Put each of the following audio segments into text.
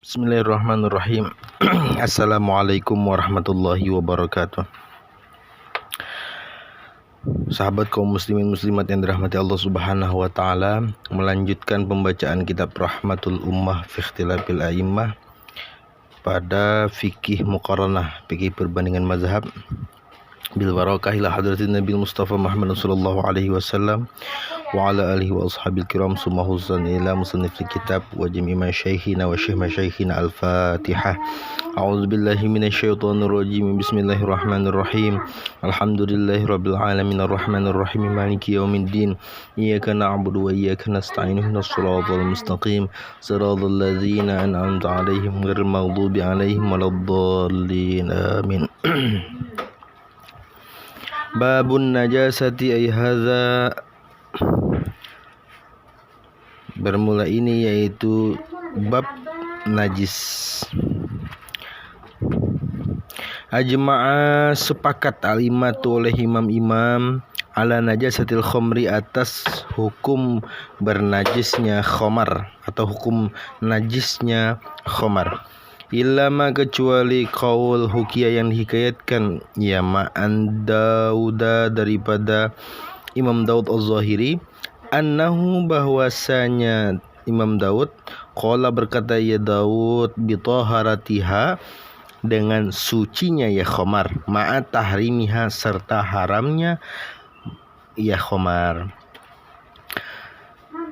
Bismillahirrahmanirrahim. Assalamualaikum warahmatullahi wabarakatuh. Sahabat kaum muslimin muslimat yang dirahmati Allah Subhanahu wa taala, melanjutkan pembacaan kitab Rahmatul Ummah fi Ikhtilafil A'immah pada fikih muqaranah, fikih perbandingan mazhab bil barakah ila hadratin Nabi Mustafa Muhammad sallallahu alaihi wasallam wa ala alihi wa ashabil kiram summa husan ila musannif kitab wa jami' masyayikhina wa syekh masyayikhina al-Fatihah. A'udzu billahi minasyaitonir rajim. Bismillahirrahmanirrahim. Alhamdulillahirabbil alamin arrahmanir rahim maliki yaumiddin. Iyyaka na'budu wa iyyaka nasta'in ihdinas siratal mustaqim siratal ladzina an'amta 'alaihim ghairil maghdubi 'alaihim waladdallin. Amin. Babun najasati ay hadza. Bermula ini yaitu bab najis. Ajma'a sepakat alimatu oleh imam-imam ala najasatil khamri atas hukum bernajisnya khamar atau hukum najisnya khamar. Ilama kecuali qaul hukiyah yang dihikayatkan ya ma'an Dauda daripada Imam Daud Az-Zahiri annahu bahwasanya Imam Daud qala berkata ya Daud bitaharatiha dengan sucinya ya khamar ma'a tahrimiha serta haramnya ya khamar.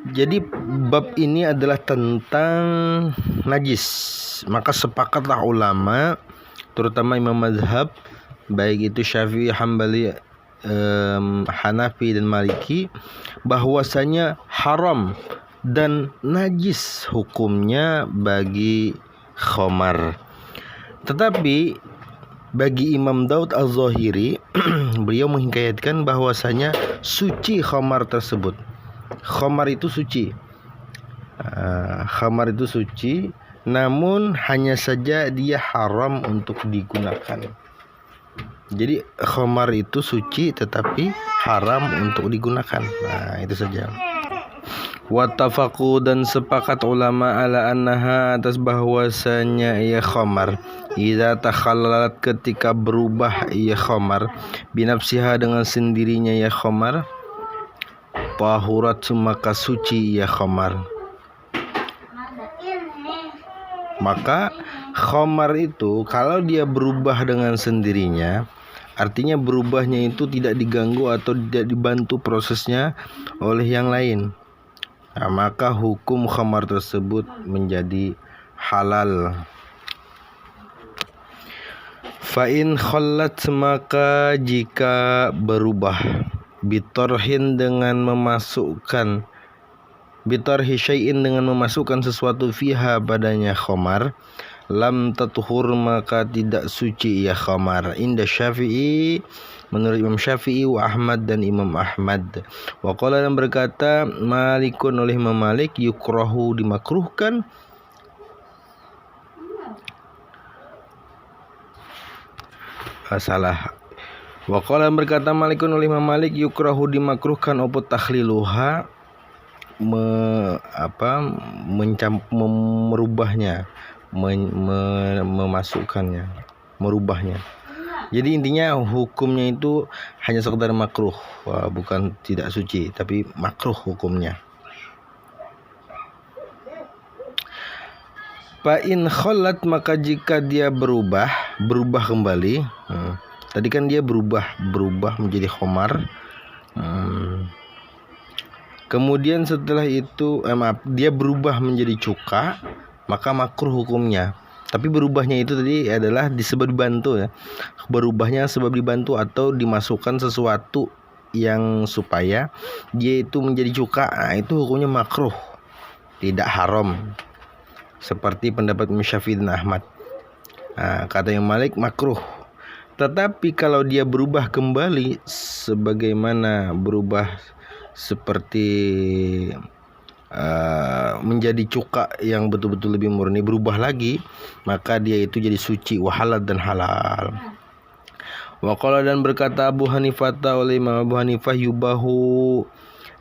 Jadi bab ini adalah tentang najis. Maka sepakatlah ulama terutama imam mazhab baik itu Syafi'i, Hambali, Hanafi dan Maliki bahwasanya haram dan najis hukumnya bagi khamar. Tetapi bagi Imam Daud Az-Zahiri beliau menghikayatkan bahwasanya suci khamar tersebut. Khamar itu suci. Khamar itu suci, namun hanya saja dia haram untuk digunakan. Jadi khamar itu suci tetapi haram untuk digunakan. Nah, itu saja. Wattafaqu dan sepakat ulama ala annaha atas bahwasanya ia khamar idza takhallalat ketika berubah ia khamar binafsiha dengan sendirinya ia khamar tahurat maka suci ia khamar. Maka khamar itu kalau dia berubah dengan sendirinya, artinya berubahnya itu tidak diganggu atau tidak dibantu prosesnya oleh yang lain. Nah, maka hukum khamar tersebut menjadi halal. Fa in khallat maka jika berubah bitarhin dengan memasukkan bitarhi syai'in dengan memasukkan sesuatu fiha padanya khamar lam tatuhur maka tidak suci ya khamar inda Syafi'i menurut Imam Syafi'i wa Ahmad dan Imam Ahmad. Wa qala dan berkata Malikun oleh Imam Malik yukrahu dimakruhkan salah. Wa qala berkata Malikun oleh Imam Malik yukrahu dimakruhkan apa takhliluha merubahnya, memasukkannya, merubahnya. Jadi intinya hukumnya itu hanya sekedar makruh, bukan tidak suci, tapi makruh hukumnya. Fa in khallat maka jika dia berubah kembali. Tadi kan dia berubah menjadi khamar. Kemudian setelah itu dia berubah menjadi cuka, maka makruh hukumnya. Tapi berubahnya itu tadi adalah disebab dibantu ya. Berubahnya sebab dibantu atau dimasukkan sesuatu yang supaya dia itu menjadi cuka. Nah, itu hukumnya makruh, tidak haram. Seperti pendapat Syafi'i dan Ahmad. Nah, kata yang Malik makruh. Tetapi kalau dia berubah kembali sebagaimana berubah seperti menjadi cuka yang betul-betul lebih murni, berubah lagi, maka dia itu jadi suci, wahalal dan halal. Wa qala dan berkata Abu Hanifah oleh Imam Abu Hanifah yubahu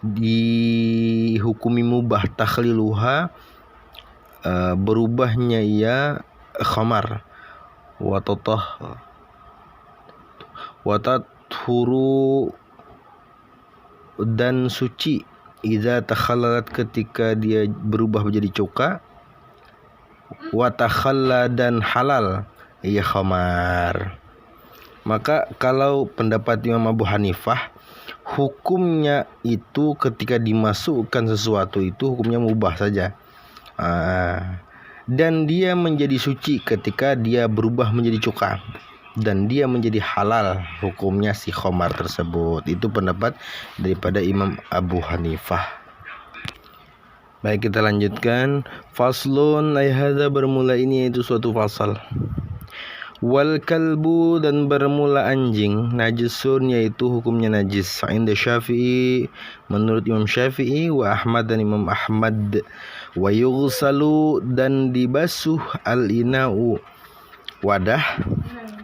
dihukumi mubah takhliluha berubahnya ia khamar, watathuru dan suci, idza takhallalat ketika dia berubah menjadi cuka, watakhalla dan halal ia khamar. Maka kalau pendapat Imam Abu Hanifah, hukumnya itu ketika dimasukkan sesuatu itu hukumnya mubah saja. Dan dia menjadi suci ketika dia berubah menjadi cuka, dan dia menjadi halal hukumnya si khamar tersebut. Itu pendapat daripada Imam Abu Hanifah. Baik, kita lanjutkan. Faslun, hadza bermula ini yaitu suatu fasal. Wal kalbu dan bermula anjing, najisun yaitu hukumnya najis. Inda Syafi'i menurut Imam Syafi'i, wa Ahmad dan Imam Ahmad. Wa yughsalu dan dibasuh al-ina'u wadah,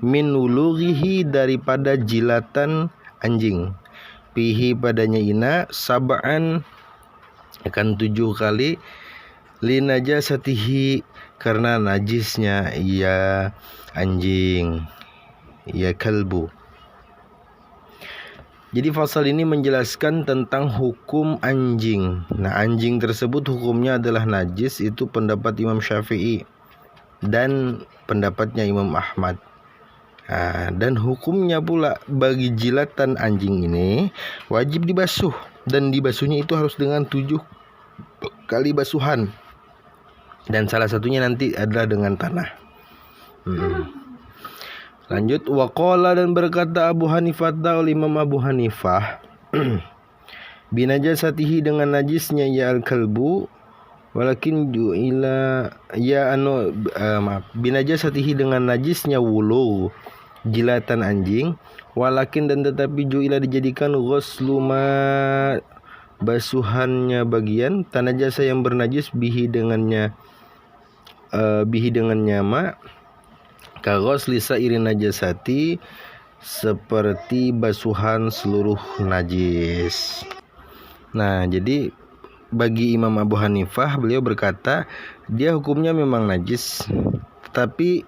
min ulughihi daripada jilatan anjing, pihi padanya ina, sab'an akan 7 kali, li najasatihi karena najisnya ia anjing, ia kalbu. Jadi fasal ini menjelaskan tentang hukum anjing. Nah, anjing tersebut hukumnya adalah najis, itu pendapat Imam Syafi'i dan pendapatnya Imam Ahmad. Dan hukumnya pula bagi jilatan anjing ini wajib dibasuh, dan dibasuhnya itu harus dengan 7 kali basuhan, dan salah satunya nanti adalah dengan tanah. Lanjut, waqala dan berkata Abu Hanifah, Imam Abu Hanifah, binajasatihi dengan najisnya ya al-kalbu, walakin ju'ila binajasatihi dengan najisnya wulu, jilatan anjing, walakin dan tetapi ju'ila dijadikan ghuslu ma basuhannya bagian, tanajasa yang bernajis bihi dengannya ma kaghusli sairin najasati seperti basuhan seluruh najis. Nah, jadi bagi Imam Abu Hanifah, beliau berkata dia hukumnya memang najis, tetapi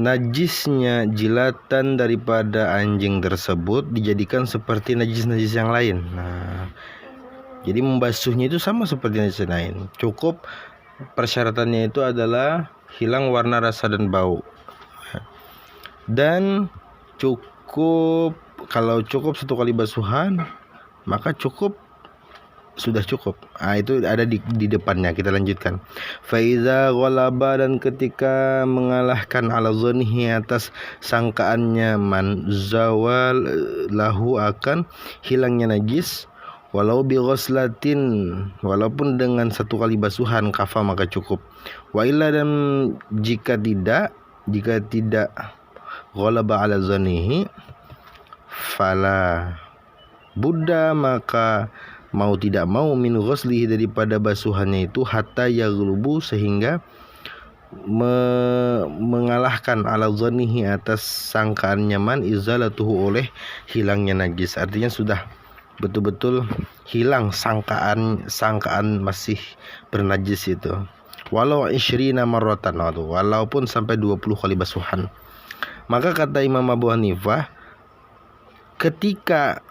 najisnya jilatan daripada anjing tersebut dijadikan seperti najis-najis yang lain. Nah, jadi membasuhnya itu sama seperti najis lain. Cukup persyaratannya itu adalah hilang warna, rasa dan bau. Dan kalau cukup 1 kali basuhan, maka sudah cukup. Itu ada di depannya. Kita lanjutkan. Faiza ghalaba dan ketika mengalahkan ala zonihi atas sangkaannya, man zawal lahu akan hilangnya najis, walau bi ghuslatin walaupun dengan 1 kali basuhan, kafa maka cukup. Wa illa dan jika tidak ghalaba ala zonihi fala budda maka mau tidak mau min ghuslihi daripada basuhannya itu hatta yaghlubu sehingga mengalahkan ala zanihi atas sangkaan nyaman izalatuhu oleh hilangnya najis. Artinya sudah betul-betul hilang sangkaan masih bernajis itu. Walau 20 marratan, walaupun sampai 20 kali basuhan. Maka kata Imam Abu Hanifah, ketika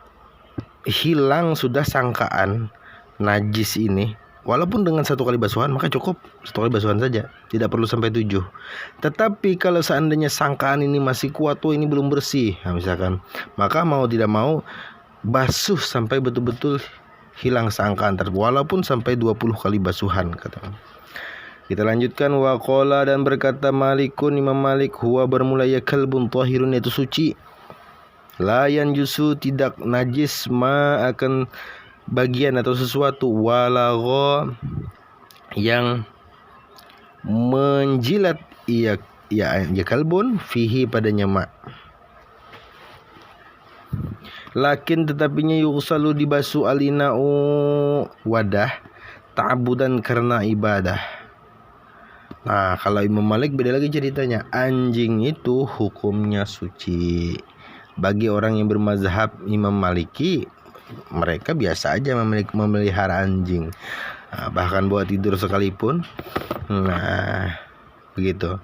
hilang sudah sangkaan najis ini, walaupun dengan 1 kali basuhan, maka cukup 1 kali basuhan saja, tidak perlu sampai 7. Tetapi kalau seandainya sangkaan ini masih kuat, ini belum bersih, misalkan, maka mau tidak mau basuh sampai betul-betul hilang sangkaan tersebut, walaupun sampai 20 kali basuhan, kata. Kita lanjutkan. Waqala dan berkata Malikun, Imam Malik, huwa bermula ya kalbun tahirun, yaitu suci, la yanjusu tidak najis, ma akan bagian atau sesuatu, walagha yang menjilat ya kalbun fihi padanya ma, lakin tetapinya yughsalu dibasuh alina'u wadah ta'abudan karena ibadah. Nah, kalau Imam Malik beda lagi ceritanya. Anjing itu hukumnya suci. Bagi orang yang bermazhab Imam Maliki, mereka biasa aja memelihara anjing. bahkan buat tidur sekalipun. Nah, begitu.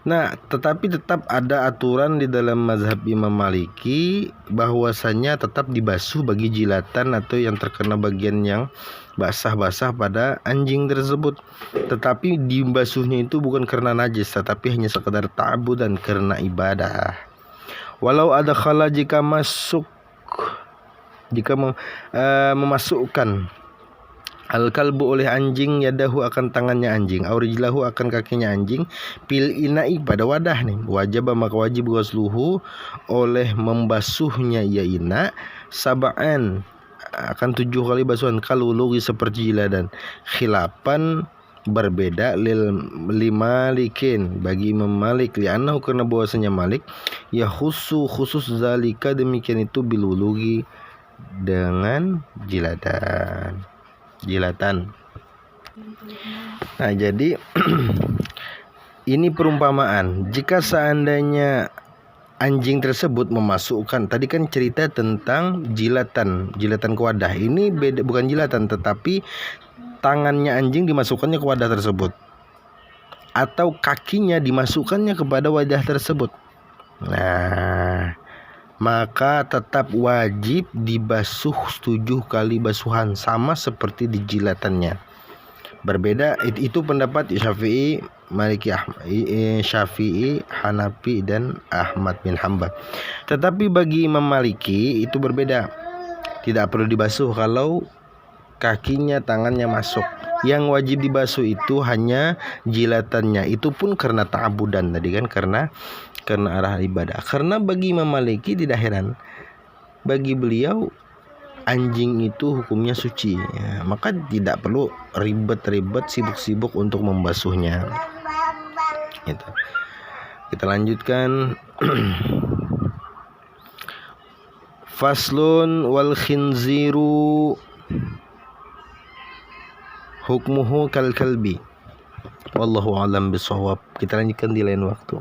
Nah, tetapi tetap ada aturan di dalam mazhab Imam Maliki bahwasanya tetap dibasuh bagi jilatan atau yang terkena bagian yang basah-basah pada anjing tersebut. Tetapi dibasuhnya itu bukan karena najis, tetapi hanya sekedar ta'abbud dan karena ibadah. Walau ada khala jika memasukkan al-kalbu oleh anjing yadahu akan tangannya anjing, aurijlahu akan kakinya anjing, pil inai pada wadah nih, wajib maka wajib ghusluhu oleh membasuhnya ya ina sab'an akan 7 kali basuhan kalulugi seperti jiladan, khilapan berbeda limalikin bagi Imam Malik li'annahu karena bahwasanya Malik ya khusus zalika demikian itu bilulugi dengan jilatan. Nah, jadi ini perumpamaan. Jika seandainya anjing tersebut memasukkan, tadi kan cerita tentang jilatan ke wadah. Ini beda, bukan jilatan, tetapi tangannya anjing dimasukkannya ke wadah tersebut, atau kakinya dimasukkannya kepada wadah tersebut. Nah, maka tetap wajib dibasuh 7 kali basuhan, sama seperti di jilatannya. Berbeda itu pendapat Syafi'i, Maliki, Syafi'i, Hanafi dan Ahmad bin Hanbal. Tetapi bagi Imam Maliki itu berbeda. Tidak perlu dibasuh kalau kakinya, tangannya masuk. Yang wajib dibasuh itu hanya jilatannya. Itu pun karena ta'abudan tadi kan, karena arah ibadah. Karena bagi Imam Maliki tidak heran, bagi beliau anjing itu hukumnya suci ya, maka tidak perlu ribet-ribet, sibuk-sibuk untuk membasuhnya. Gitu. Kita lanjutkan. Faslun wal khinziru hukmuhu kal kalbi. Wallahu alam bisawab. Kita lanjutkan di lain waktu.